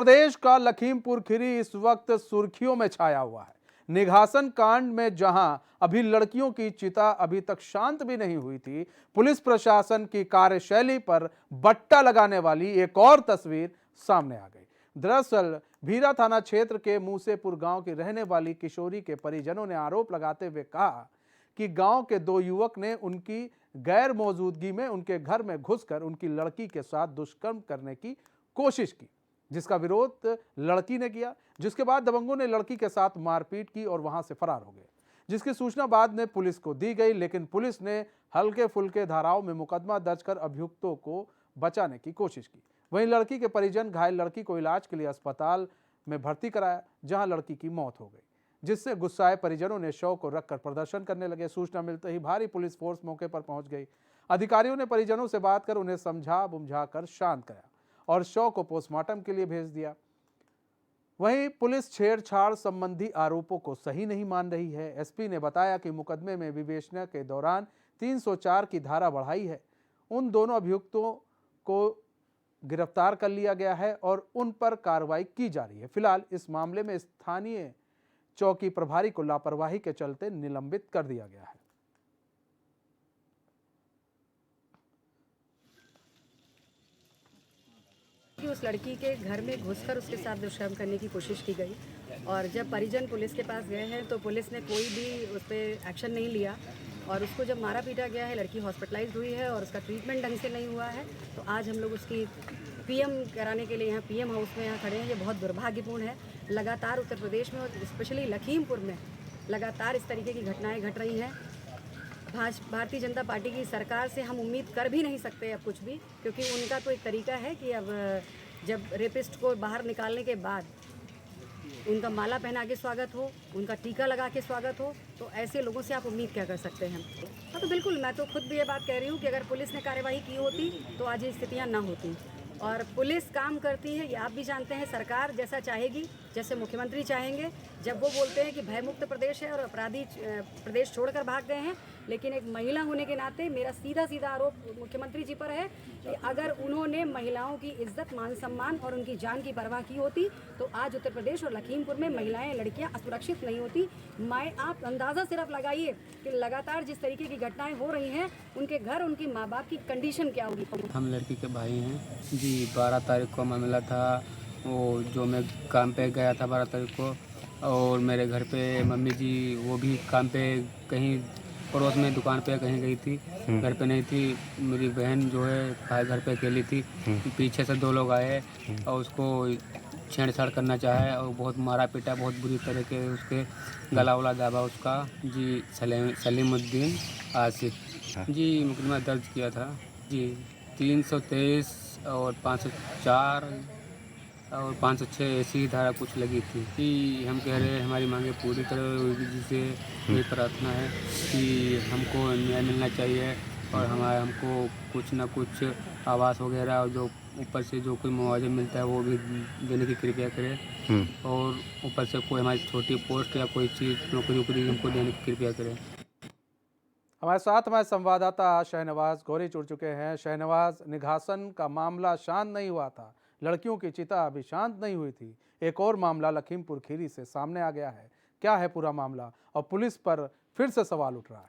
प्रदेश का लखीमपुर खीरी इस वक्त सुर्खियों में छाया हुआ है। निघासन कांड में जहां अभी लड़कियों की चिता अभी तक शांत भी नहीं हुई थी, पुलिस प्रशासन की कार्यशैली पर बट्टा लगाने वाली एक और तस्वीर सामने आ गई। दरअसल भीरा थाना क्षेत्र के मूसेपुर गांव की रहने वाली किशोरी के परिजनों ने आरोप लगाते हुए कहा कि गांव के दो युवक ने उनकी गैर मौजूदगी में उनके घर में घुसकर उनकी लड़की के साथ दुष्कर्म करने की कोशिश की, जिसका विरोध लड़की ने किया। जिसके बाद दबंगों ने लड़की के साथ मारपीट की और वहां से फरार हो गए, जिसकी सूचना बाद में पुलिस को दी गई, लेकिन पुलिस ने हल्के फुल्के धाराओं में मुकदमा दर्ज कर अभियुक्तों को बचाने की कोशिश की। वहीं लड़की के परिजन घायल लड़की को इलाज के लिए अस्पताल में भर्ती कराया, जहां लड़की की मौत हो गई, जिससे गुस्साए परिजनों ने शव को रखकर प्रदर्शन करने लगे। सूचना मिलते ही भारी पुलिस फोर्स मौके पर पहुंच गई। अधिकारियों ने परिजनों से बात कर उन्हें समझा बुझा कर शांत कराया और शव को पोस्टमार्टम के लिए भेज दिया। वहीं पुलिस छेड़छाड़ संबंधी आरोपों को सही नहीं मान रही है। एसपी ने बताया कि मुकदमे में विवेचना के दौरान 304 की धारा बढ़ाई है। उन दोनों अभियुक्तों को गिरफ्तार कर लिया गया है और उन पर कार्रवाई की जा रही है। फिलहाल इस मामले में स्थानीय चौकी प्रभारी को लापरवाही के चलते निलंबित कर दिया गया है। कि उस लड़की के घर में घुसकर उसके साथ दुष्कर्म करने की कोशिश की गई और जब परिजन पुलिस के पास गए हैं तो पुलिस ने कोई भी उस पर एक्शन नहीं लिया और उसको जब मारा पीटा गया है, लड़की हॉस्पिटलाइज्ड हुई है और उसका ट्रीटमेंट ढंग से नहीं हुआ है, तो आज हम लोग उसकी पीएम कराने के लिए यहाँ पीएम हाउस में यहाँ खड़े हैं। ये बहुत दुर्भाग्यपूर्ण है। लगातार उत्तर प्रदेश में और स्पेशली लखीमपुर में लगातार इस तरीके की घटनाएँ घट रही हैं। भारतीय जनता पार्टी की सरकार से हम उम्मीद कर भी नहीं सकते अब कुछ भी, क्योंकि उनका तो एक तरीका है कि अब जब रेपिस्ट को बाहर निकालने के बाद उनका माला पहना के स्वागत हो, उनका टीका लगा के स्वागत हो, तो ऐसे लोगों से आप उम्मीद क्या कर सकते हैं। हाँ, तो बिल्कुल मैं तो खुद भी ये बात कह रही हूँ कि अगर पुलिस ने कार्यवाही की होती तो आज ये स्थितियाँ ना होती। और पुलिस काम करती है, ये आप भी जानते हैं। सरकार जैसा चाहेगी, जैसे मुख्यमंत्री चाहेंगे, जब वो बोलते हैं कि भयमुक्त प्रदेश है और अपराधी प्रदेश छोड़कर भाग गए हैं, लेकिन एक महिला होने के नाते मेरा सीधा सीधा आरोप मुख्यमंत्री जी पर है कि अगर उन्होंने महिलाओं की इज्जत, मान सम्मान और उनकी जान की परवाह की होती तो आज उत्तर प्रदेश और लखीमपुर में महिलाएं, लड़कियां असुरक्षित नहीं होती। आप अंदाज़ा सिर्फ लगाइए कि लगातार जिस तरीके की घटनाएं हो रही हैं, उनके घर, उनकी माँ बाप की कंडीशन क्या होगी। हम लड़की के भाई हैं जी। 12 तारीख को मामला था, वो जो मैं काम पे गया था 12 तारीख को, और मेरे घर पे मम्मी जी वो भी काम पे कहीं पड़ोस में दुकान पे कहीं गई थी, घर पे नहीं थी। मेरी बहन जो है भाई घर पे अकेली थी। पीछे से 2 लोग आए और उसको छेड़छाड़ करना चाहे और बहुत मारा पीटा, बहुत बुरी तरह के उसके गला वला दाबा उसका जी। सलीमुद्दीन आसिफ जी मुकदमा दर्ज किया था जी। 323 और 504 और 506 ऐसी धारा कुछ लगी थी कि हम कह रहे हैं हमारी मांगे पूरी तरह होगी, जिसे ये प्रार्थना है कि हमको न्याय मिलना चाहिए और हमको कुछ ना कुछ आवास वगैरह और जो ऊपर से जो कोई मुआवजा मिलता है वो भी देने की कृपया करें, और ऊपर से कोई हमारी छोटी पोस्ट या कोई चीज़ नौकरी हमको देने की कृपया करें। हमारे साथ हमारे संवाददाता शहनवाज गौरी जुड़ चुके हैं। शहनवाज, निघासन का मामला शांत नहीं हुआ था, लड़कियों की चिता अभी शांत नहीं हुई थी, एक और मामला लखीमपुर खीरी से सामने आ गया है। क्या है पूरा मामला और पुलिस पर फिर से सवाल उठ रहा है?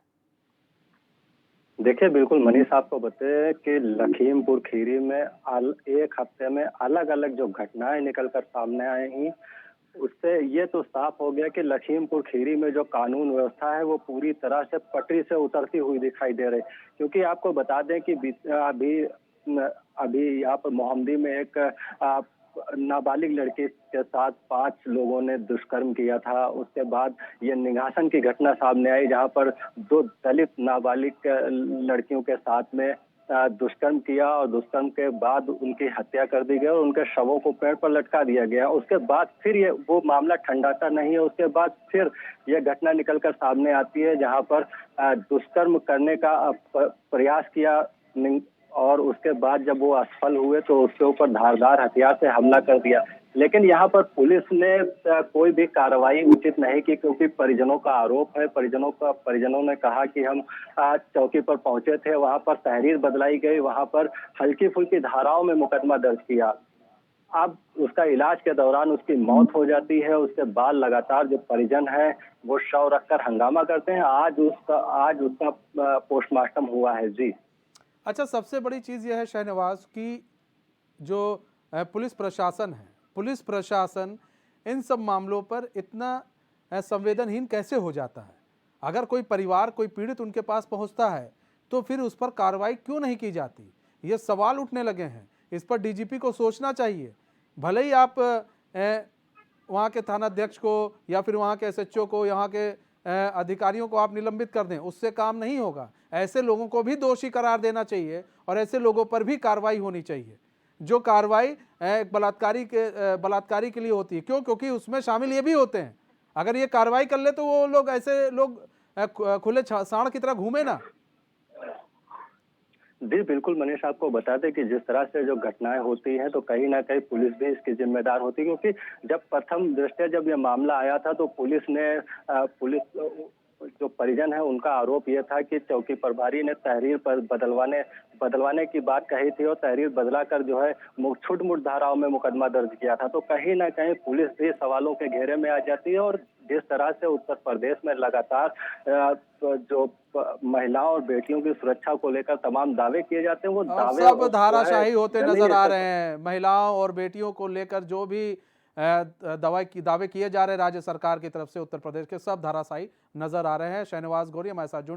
देखिए, बिल्कुल मनीष आपको बताए कि लखीमपुर खीरी में एक हफ्ते में अलग अलग जो घटनाएं निकलकर सामने आई हैं, उससे ये तो साफ हो गया कि लखीमपुर खीरी में जो कानून व्यवस्था है वो पूरी तरह से पटरी से उतरती हुई दिखाई दे रही। क्योंकि आपको बता दें कि अभी यहाँ पर मोहम्मदी में एक नाबालिग लड़की के साथ 5 लोगों ने दुष्कर्म किया था। उसके बाद ये निघासन की घटना सामने आई, जहाँ पर 2 दलित नाबालिग लड़कियों के साथ में दुष्कर्म किया और दुष्कर्म के बाद उनकी हत्या कर दी गई और उनके शवों को पेड़ पर लटका दिया गया। उसके बाद फिर ये वो मामला ठंडाता नहीं है। उसके बाद फिर यह घटना निकलकर सामने आती है, जहां पर दुष्कर्म करने का प्रयास किया और उसके बाद जब वो असफल हुए तो उसके ऊपर धारदार हथियार से हमला कर दिया। लेकिन यहाँ पर पुलिस ने कोई भी कार्रवाई उचित नहीं की, क्योंकि परिजनों का आरोप है। परिजनों ने कहा कि हम चौकी पर पहुंचे थे, वहां पर तहरीर बदलाई गई, वहां पर हल्की फुल्की धाराओं में मुकदमा दर्ज किया। अब उसका इलाज के दौरान उसकी मौत हो जाती है। उसके बाद लगातार जो परिजन है वो शव रखकर हंगामा करते हैं। आज उसका पोस्टमार्टम हुआ है। जी। अच्छा, सबसे बड़ी चीज़ यह है शहनवाज कि जो पुलिस प्रशासन है, पुलिस प्रशासन इन सब मामलों पर इतना संवेदनहीन कैसे हो जाता है? अगर कोई परिवार, कोई पीड़ित उनके पास पहुंचता है तो फिर उस पर कार्रवाई क्यों नहीं की जाती? ये सवाल उठने लगे हैं। इस पर डीजीपी को सोचना चाहिए। भले ही आप वहाँ के थानाध्यक्ष को या फिर वहाँ के एसएचओ को, यहाँ के अधिकारियों को आप निलंबित कर दें, उससे काम नहीं होगा। ऐसे लोगों को भी दोषी करार देना चाहिए और ऐसे लोगों पर भी कार्रवाई होनी चाहिए। जो कार्रवाई एक बलात्कारी के लिए होती है। क्यों? क्योंकि उसमें शामिल ये भी होते हैं। अगर ये कार्रवाई कर ले तो वो लोग, ऐसे लोग खुले सांड की तरह घूमे ना। जी बिल्कुल मनीष, आपको बता दें कि जिस तरह से जो घटनाएं होती हैं तो कहीं ना कहीं पुलिस भी इसकी जिम्मेदार होती है, क्योंकि जब प्रथम दृष्टया जब ये मामला आया था तो पुलिस जो परिजन है उनका आरोप यह था कि चौकी प्रभारी ने तहरीर पर बदलवाने की बात कही थी और तहरीर बदलाकर जो है छूट-मूट धाराओं में मुकदमा दर्ज किया था। तो कहीं ना कहीं पुलिस भी सवालों के घेरे में आ जाती है। और जिस तरह से उत्तर प्रदेश में लगातार जो महिलाओं और बेटियों की सुरक्षा को लेकर तमाम दावे किए जाते हैं, वो और दावे सब जो है धाराशाही होते जमीनी नजर आ स्तर रहे पर। हैं। महिलाओं और बेटियों को लेकर जो भी दावे किए जा रहे हैं राज्य सरकार की तरफ से, उत्तर प्रदेश के, सब धाराशाही नजर आ रहे हैं। शहनवाज गौरी हमारे साथ जुड़